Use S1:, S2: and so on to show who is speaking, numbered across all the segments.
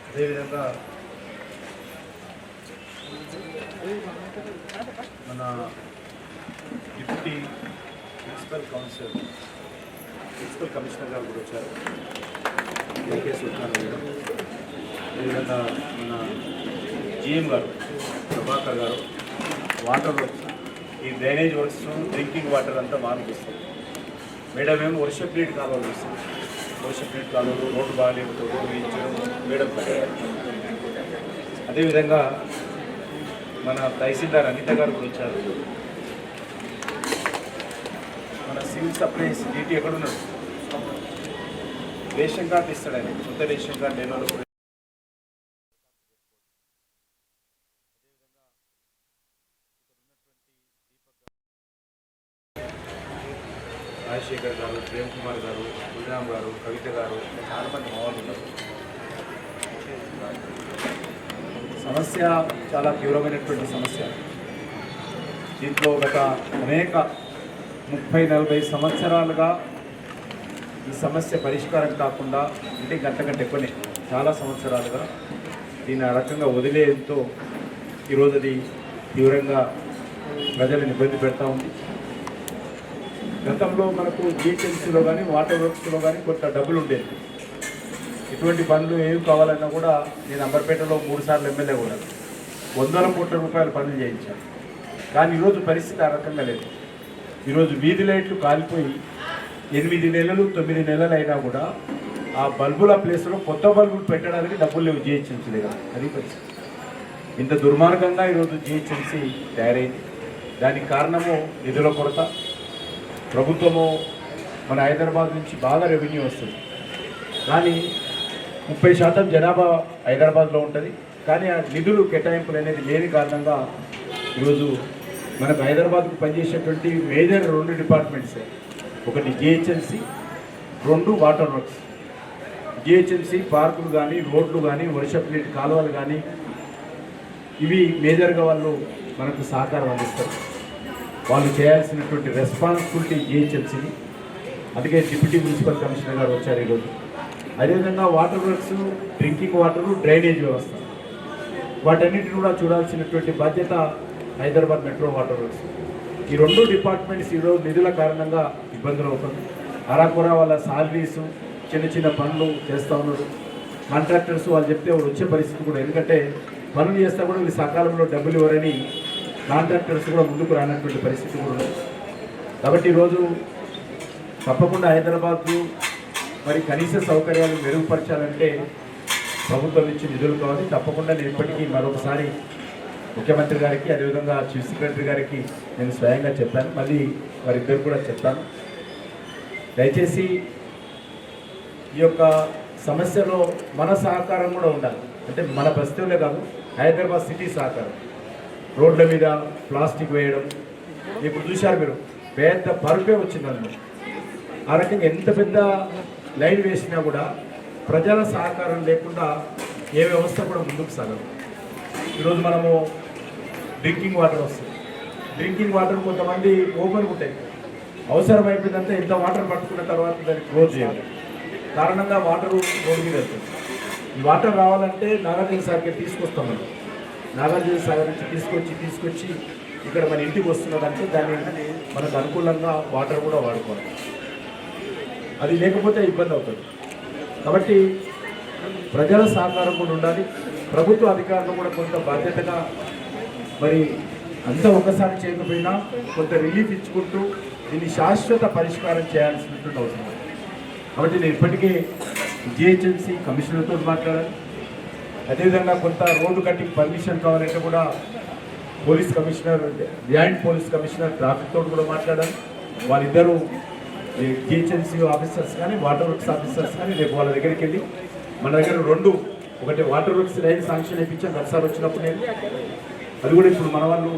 S1: అదేవిధంగా మన deputy principal commissioner గారు కూడా వచ్చారు, ఏకే సుల్తాన్ మేడం. అదేవిధంగా మన జిఎం గారు ప్రభాకర్ గారు, వాటర్ వర్క్స్, ఈ డ్రైనేజ్ వర్క్స్, డ్రింకింగ్ వాటర్ అంతా మానిపిస్తాం. మేడం ఏమో వర్షప్ నీటి కాలువలు ఇస్తాం. వర్షప్ నీటి కాలువలు రోడ్డు బాగాలేకపోతే రోడ్డు వేయించడం మేడం. అదేవిధంగా మన తహసీల్దార్ అనిత గారు కూడా వచ్చారు. మన సివిల్ సప్లైస్ డీటీ ఎక్కడున్నాడు? రేషన్ కార్డు ఇస్తాడు ఆయన, కొత్త రేషన్ కార్డు లేని వాళ్ళు. రాజశేఖర్ గారు, ప్రేమ్ కుమార్ గారు, గురురామ్ గారు, కవిత గారు, చాలామంది మావాళ్ళు ఉన్నారు. సమస్య చాలా తీవ్రమైనటువంటి సమస్య. దీంట్లో గత అనేక 30-40 సంవత్సరాలుగా ఈ సమస్య పరిష్కారం కాకుండా, అంటే గంటకంటే ఎక్కువనే చాలా సంవత్సరాలుగా దీన్ని ఆ రకంగా వదిలేయడంతో ఈరోజు అది తీవ్రంగా ప్రజలను ఇబ్బంది పెడతా ఉంది. గతంలో మనకు జిహెచ్ఎంసీలో కానీ వాటర్ వర్క్స్లో కానీ కొంత డబ్బులు ఉండేది. ఇటువంటి పనులు ఏమి కావాలన్నా కూడా నేను అంబర్పేటలో 3 సార్లు ఎమ్మెల్యే కూడా 100 కోట్ల రూపాయల పనులు చేయించాను. కానీ ఈరోజు పరిస్థితి ఆ రకంగా లేదు. ఈరోజు వీధి లైట్లు కాలిపోయి 8 నెలలు 9 నెలలు అయినా కూడా ఆ బల్బుల ప్లేస్లో కొత్త బల్బులు పెట్టడానికి డబ్బులు లేవు జిహెచ్ఎంసీ దగ్గర. అది పరిస్థితి. ఇంత దుర్మార్గంగా ఈరోజు జిహెచ్ఎంసీ తయారైంది. దానికి కారణము నిధుల కొరత. ప్రభుత్వము మన హైదరాబాద్ నుంచి బాగా రెవెన్యూ వస్తుంది, కానీ 30% జనాభా హైదరాబాద్లో ఉంటుంది. కానీ ఆ నిధులు కేటాయింపులు అనేది లేని కారణంగా ఈరోజు మనకు హైదరాబాద్కు పనిచేసేటువంటి మేజర్ 2 డిపార్ట్మెంట్స్, ఒకటి జిహెచ్ఎంసీ, 2 వాటర్ వర్క్స్. జిహెచ్ఎంసీ పార్కులు కానీ, రోడ్లు కానీ, వర్షపు నీటి కాలువలు కానీ, ఇవి మేజర్గా వాళ్ళు మనకు సహకారం అందిస్తారు. వాళ్ళు చేయాల్సినటువంటి రెస్పాన్సిబిలిటీ జిహెచ్ఎంసీని. అందుకే డిప్యూటీ మున్సిపల్ కమిషనర్ గారు వచ్చారు ఈరోజు. అదేవిధంగా water works, drinking water, drainage వ్యవస్థ, వాటన్నిటిని కూడా చూడాల్సినటువంటి బాధ్యత హైదరాబాద్ మెట్రో వాటర్ వర్క్స్. ఈ 2 డిపార్ట్మెంట్స్ ఈరోజు నిధుల కారణంగా ఇబ్బందులు అవుతుంది. అరాకొరా వాళ్ళ సాలరీస్, చిన్న చిన్న పనులు చేస్తూ ఉన్నారు. కాంట్రాక్టర్స్ వాళ్ళు చెప్తే వాళ్ళు వచ్చే పరిస్థితి కూడా, ఎందుకంటే పనులు చేస్తే కూడా వీళ్ళు సకాలంలో డబ్బులు ఇవ్వరని కాంట్రాక్టర్స్ కూడా ముందుకు రానటువంటి పరిస్థితి కూడా ఉంది. కాబట్టి ఈరోజు తప్పకుండా హైదరాబాద్కు మరి కనీస సౌకర్యాలు మెరుగుపరచాలంటే ప్రభుత్వం నుంచి నిధులు కావాలి. తప్పకుండా నేను ఇప్పటికీ మరొకసారి ముఖ్యమంత్రి గారికి, అదేవిధంగా చీఫ్ సెక్రటరీ గారికి నేను స్వయంగా చెప్పాను, మళ్ళీ వారిద్దరు కూడా చెప్తాను. దయచేసి ఈ యొక్క సమస్యలో మన సహకారం కూడా ఉండాలి. అంటే మన బస్తీలే కాదు, హైదరాబాద్ సిటీ సహకారం. రోడ్ల మీద ప్లాస్టిక్ వేయడం, ఇప్పుడు చూశారు మీరు, పెద్ద పరుపే వచ్చిందన్నమాట. ఆ రకంగా ఎంత పెద్ద లైన్ వేసినా కూడా ప్రజల సహకారం లేకుండా ఏ వ్యవస్థ కూడా ముందుకు సాగదు. ఈరోజు మనము డ్రింకింగ్ వాటర్ వస్తుంది. డ్రింకింగ్ వాటర్ కొంతమంది ఓపెన్ ఉంటాయి, అవసరం అయిపోయిందంటే ఇంత వాటర్ పట్టుకున్న తర్వాత దాన్ని క్లోజ్ చేయాలి. కారణంగా వాటర్ రోడ్డు మీద వెళ్తుంది. ఈ వాటర్ రావాలంటే నాగార్జున సాగర్కి తీసుకొస్తాం. మనం నాగార్జున సాగర్ నుంచి తీసుకొచ్చి ఇక్కడ మన ఇంటికి వస్తున్నదంటే దాన్ని మనకు అనుకూలంగా వాటర్ కూడా వాడుకోవాలి. అది లేకపోతే ఇబ్బంది అవుతుంది. కాబట్టి ప్రజల సహకారం కూడా ఉండాలి. ప్రభుత్వ అధికారులు కూడా కొంత బాధ్యతగా, మరి అంతా ఒకసారి చేయకపోయినా కొంత రిలీఫ్ ఇచ్చుకుంటూ దీన్ని శాశ్వత పరిష్కారం చేయాల్సినటువంటి అవసరం. కాబట్టి నేను ఇప్పటికే జిహెచ్ఎంసీ కమిషనర్తో మాట్లాడాను. అదేవిధంగా కొంత రోడ్డు కట్టింగ్ పర్మిషన్ కావాలంటే కూడా police commissioner, joint police commissioner traffic తోటి కూడా మాట్లాడాను. వాళ్ళిద్దరూ జిహెచ్ఎంసీ ఆఫీసర్స్ కానీ, వాటర్ వర్క్స్ ఆఫీసర్స్ కానీ రేపు వాళ్ళ దగ్గరికి వెళ్ళి, మన దగ్గర 2, ఒకటి వాటర్ వర్క్స్ లైన్ శాంక్షన్ ఇప్పించాం గతసారి వచ్చినప్పుడు నేను, అది కూడా ఇప్పుడు మన వాళ్ళు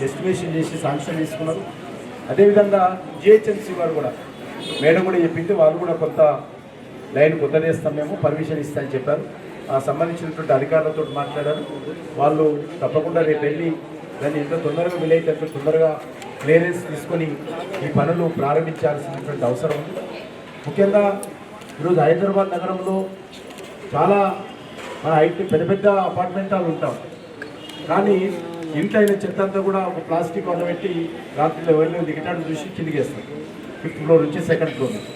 S1: ఎస్టిమేషన్ చేసి శాంక్షన్ తీసుకున్నారు. అదేవిధంగా జిహెచ్ఎంసీ వారు కూడా, మేడం కూడా చెప్పింది, వాళ్ళు కూడా కొంత లైన్ కొత్త చేస్తాం, మేము పర్మిషన్ ఇస్తామని చెప్పారు. ఆ సంబంధించినటువంటి అధికారులతో మాట్లాడారు. వాళ్ళు తప్పకుండా రేపు వెళ్ళి దాన్ని ఎంత తొందరగా వీలైతే అంత తొందరగా క్లియరెన్స్ తీసుకొని ఈ పనులు ప్రారంభించాల్సినటువంటి అవసరం ఉంది. ముఖ్యంగా ఈరోజు హైదరాబాద్ నగరంలో చాలా మన ఐటీ పెద్ద పెద్ద అపార్ట్మెంటాలు ఉంటాం, కానీ ఇంట్లో అయిన చెత్త అంతా కూడా ఒక ప్లాస్టిక్ వల్ల పెట్టి రాత్రిలో ఎవరిని దిగటాన్ని చూసి కిందికేస్తాం, 5th ఫ్లోర్ నుంచి 2nd ఫ్లోర్ నుంచి.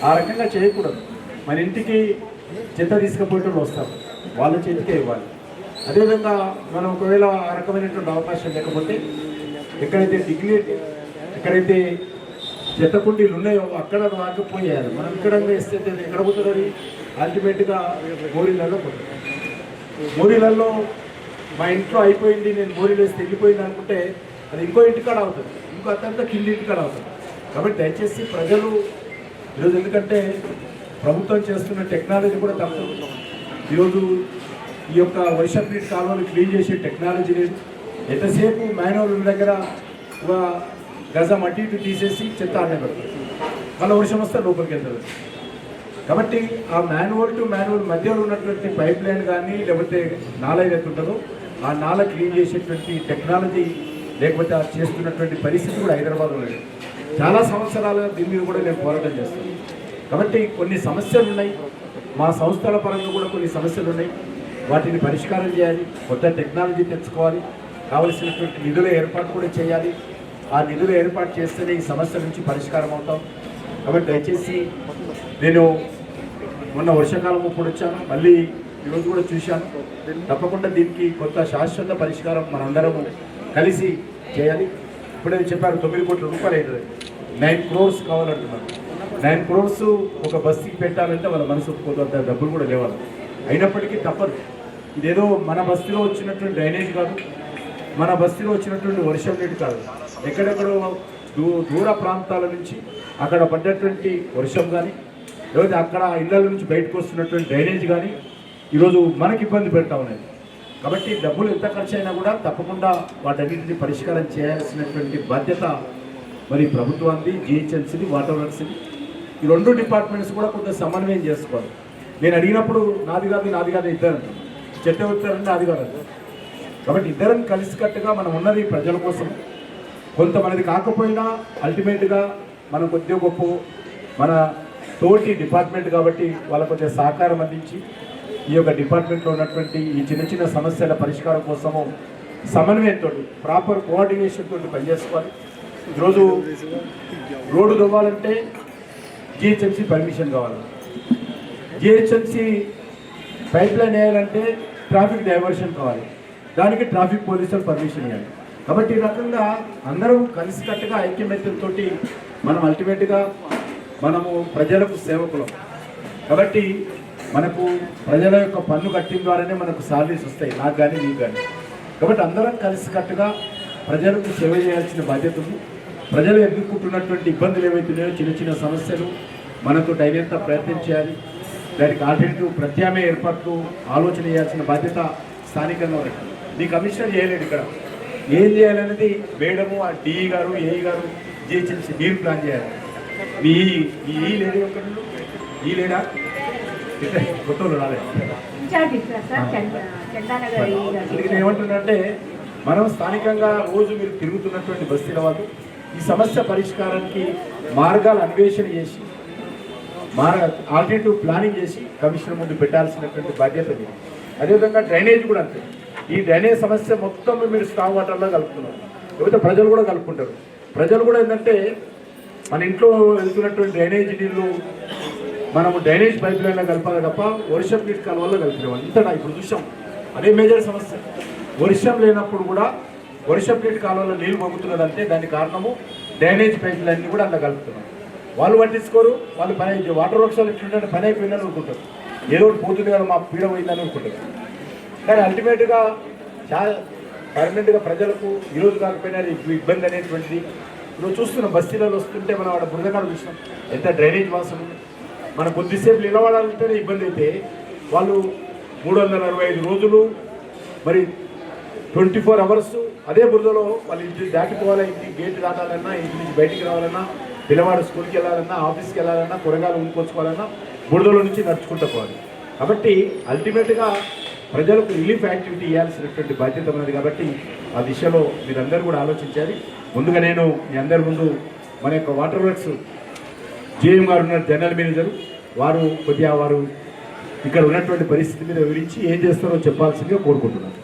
S1: ఆ రకంగా చేయకూడదు. మన ఇంటికి చెత్త తీసుకుపోయేటప్పుడు వస్తారు, వాళ్ళ చేతికే ఇవ్వాలి. అదేవిధంగా మనం ఒకవేళ ఆ రకమైనటువంటి అవకాశం లేకపోతే ఎక్కడైతే డిగ్నిటీ, ఎక్కడైతే చెత్త కుండీలు ఉన్నాయో అక్కడ రాకపోయారు. మనం ఇక్కడ వేస్తే ఎక్కడ పోతుంది? అది అల్టిమేట్గా మోరీలలో పోతుంది. మోరీలలో మా ఇంట్లో అయిపోయింది, నేను మోరీలు వేస్తే వెళ్ళిపోయింది అనుకుంటే అది ఇంకో ఇంటికాడ అవుతుంది, ఇంకో అత్యంత కింది ఇంటికాడ అవుతుంది. కాబట్టి దయచేసి ప్రజలు ఈరోజు, ఎందుకంటే ప్రభుత్వం చేస్తున్న టెక్నాలజీ కూడా తక్కువ. ఈరోజు ఈ యొక్క వర్షపు నీటి కాలువలు క్లీన్ చేసే టెక్నాలజీ లేదు. ఎంతసేపు మాన్యువల్ దగ్గర ఒక గజం అటు ఇటు తీసేసి చెత్త ఆడనే పెడతారు, మళ్ళీ వర్షం వస్తే లోపలికి వెళ్తారు. కాబట్టి ఆ మాన్యువల్ టు మాన్యువల్ మధ్యలో ఉన్నటువంటి పైప్ లైన్ కానీ లేకపోతే నాల ఏదైతే ఉంటుందో ఆ నాల క్లీన్ చేసేటువంటి టెక్నాలజీ లేకపోతే ఆ చేస్తున్నటువంటి పరిస్థితి కూడా హైదరాబాద్లో లేదు. చాలా సంవత్సరాల దీని మీద కూడా నేను పోరాటం చేస్తాను. కాబట్టి కొన్ని సమస్యలు ఉన్నాయి, మా సంస్థల పరంగా కూడా కొన్ని సమస్యలు ఉన్నాయి. వాటిని పరిష్కారం చేయాలి, కొత్త టెక్నాలజీ తెచ్చుకోవాలి, కావలసినటువంటి నిధుల ఏర్పాటు కూడా చేయాలి. ఆ నిధులు ఏర్పాటు చేస్తేనే ఈ సమస్య నుంచి పరిష్కారం అవుతాం. కాబట్టి దయచేసి నేను మొన్న వర్షాకాలం ఇప్పుడు వచ్చాను, మళ్ళీ ఈరోజు కూడా చూశాను. తప్పకుండా దీనికి కొత్త శాశ్వత పరిష్కారం మనందరము కలిసి చేయాలి. ఇప్పుడే చెప్పారు 9 కోట్ల రూపాయలు అవుతుంది, 9 crores కావాలంటున్నారు. 9 crores ఒక బస్తీకి పెట్టాలంటే వాళ్ళ మనసు ఒప్పుకోదు, అంత డబ్బులు కూడా లేవాలి. అయినప్పటికీ తప్పదు. ఇదేదో మన బస్తీలో వచ్చినటువంటి డ్రైనేజ్ కాదు, మన బస్తీలో వచ్చినటువంటి వర్షం నీటి కాదు. ఎక్కడెక్కడో దూర ప్రాంతాల నుంచి అక్కడ పడ్డటువంటి వర్షం కానీ లేకపోతే అక్కడ ఇళ్ళ నుంచి బయటకు వస్తున్నటువంటి డ్రైనేజ్ కానీ ఈరోజు మనకి ఇబ్బంది పెడతా ఉన్నాయి. కాబట్టి డబ్బులు ఎంత ఖర్చు అయినా కూడా తప్పకుండా వాటన్నింటినీ పరిష్కారం చేయాల్సినటువంటి బాధ్యత మరి ప్రభుత్వాన్ని, జిహెచ్ఎంసీని, వాటర్ వర్క్స్ని, ఈ 2 డిపార్ట్మెంట్స్ కూడా కొంత సమన్వయం చేసుకోవాలి. నేను అడిగినప్పుడు నాది కాదు ఇద్దరు చెత్త వచ్చారంటే అది కాదు. కాబట్టి ఇద్దరం కలిసికట్టుగా మనం ఉన్నది ప్రజల కోసం, కొంత మనది కాకపోయినా అల్టిమేట్గా మనం కొద్దిగా గొప్ప మన తోటి డిపార్ట్మెంట్ కాబట్టి వాళ్ళకు కొంచెం సహకారం అందించి ఈ యొక్క డిపార్ట్మెంట్లో ఉన్నటువంటి ఈ చిన్న చిన్న సమస్యల పరిష్కారం కోసము సమన్వయంతో, ప్రాపర్ కోఆర్డినేషన్ తోటి పనిచేసుకోవాలి. ఈరోజు రోడ్డు తవ్వాలంటే జిహెచ్ఎంసీ పర్మిషన్ కావాలి, జిహెచ్ఎంసీ పైప్ లైన్ వేయాలంటే ట్రాఫిక్ డైవర్షన్ కావాలి, దానికి ట్రాఫిక్ పోలీసులు పర్మిషన్ ఇవ్వాలి. కాబట్టి ఈ రకంగా అందరూ కలిసికట్టుగా ఐక్యమత్యంతో మనం అల్టిమేట్గా మనము ప్రజలకు సేవకులం. కాబట్టి మనకు ప్రజల యొక్క పన్ను కట్టిన ద్వారానే మనకు సాలరీస్ వస్తాయి, నాకు కానీ నీకు కానీ. కాబట్టి అందరం కలిసికట్టుగా ప్రజలకు సేవ చేయాల్సిన బాధ్యత ఉంది. ప్రజలు ఎదుర్కొంటున్నటువంటి ఇబ్బందులు ఏవైతున్నాయో, చిన్న చిన్న సమస్యలు మనతో అయినంత ప్రయత్నం చేయాలి. దానికి ఆల్టర్నేటివ్ ప్రత్యామ్నాయ ఏర్పాట్లు ఆలోచన చేయాల్సిన బాధ్యత స్థానికంగా ఉంది. నీ కమిషనర్ చేయలేడు, ఇక్కడ ఏం చేయాలనేది మేడము, ఆ డిఈ గారు, ఏఈ గారు, జిహెచ్ఎంసీ మీరు ప్లాన్ చేయాలి. మీ ఈ లేడీ ఒకళ్ళు, ఈ లేడా కొత్తలు రాలేదు. నేను ఏమంటున్నానంటే, మనం స్థానికంగా రోజు మీరు తిరుగుతున్నటువంటి బస్తీల వాళ్ళు ఈ సమస్య పరిష్కారానికి మార్గాలు అన్వేషణ చేసి ఆల్టర్నేటివ్ ప్లానింగ్ చేసి కమిషనర్ ముందు పెట్టాల్సినటువంటి బాధ్యత ఉంది. అదేవిధంగా డ్రైనేజ్ కూడా అంతే. ఈ డ్రైనేజ్ సమస్య మొత్తం మీరు స్టాక్ వాటర్లో కలుపుతున్నారు, లేకపోతే ప్రజలు కూడా కలుపుకుంటారు. ప్రజలు కూడా ఏంటంటే మన ఇంట్లో వెళ్తున్నటువంటి డ్రైనేజ్ నీళ్ళు మనము డ్రైనేజ్ పైప్ లైన్లో కలపాలి తప్ప వర్షం నీటి కాలువల్లో కలిపినాం. అంతటా ఇప్పుడు చూసాం, అదే మేజర్ సమస్య. వర్షం లేనప్పుడు కూడా వర్షం నీటి కాలువల్లో నీళ్ళు పంపుతున్నదంటే దానికి కారణము డ్రైనేజ్ పైప్ లైన్ని కూడా అందులో కలుపుతున్నాం. వాళ్ళు పట్టించుకోరు, వాళ్ళు పని వాటర్ వర్క్స్ ఎట్లుంటే పని అయిపోయిందని అనుకుంటారు, ఏదో ఒకటి పోతుంది కదా మా పీడ పోయిందని అనుకుంటారు. కానీ అల్టిమేట్గా చాలా పర్మనెంట్గా ప్రజలకు ఈరోజు కాకపోయినా ఇబ్బంది అనేటువంటిది ఇప్పుడు చూస్తున్నాం. బస్తీలలో వస్తుంటే మనం ఆడ బురదకాడ చూసినాం, ఎంత డ్రైనేజ్ వాసన. మనం కొద్దిసేపు నిలబడాలంటేనే ఇబ్బంది అయితే వాళ్ళు 365 రోజులు మరి 24 hours అదే బురదలో వాళ్ళ ఇంటి దాటిపోవాలా, ఇంటి గేట్ దాటాలన్నా, ఇంటి నుంచి బయటికి రావాలన్నా, పిల్లవాడు స్కూల్కి వెళ్ళాలన్నా, ఆఫీస్కి వెళ్ళాలన్నా, కూరగాయలు కొనుక్కోవాలన్నా బురదలో నుంచి నడుచుకుంటూ పోవాలి. కాబట్టి అల్టిమేట్గా ప్రజలకు రిలీఫ్ యాక్టివిటీ ఇవ్వాల్సినటువంటి బాధ్యత ఉన్నది. కాబట్టి ఆ దిశలో మీరందరూ కూడా ఆలోచించాలి. ముందుగా నేను మీ అందరి ముందు మన యొక్క వాటర్ వర్క్స్ జిఎం గారు ఉన్నారు, జనరల్ మేనేజరు, వారు ఇక్కడ ఉన్నటువంటి పరిస్థితి మీద వివరించి ఏం చేస్తారో చెప్పాల్సిందిగా కోరుకుంటున్నాను.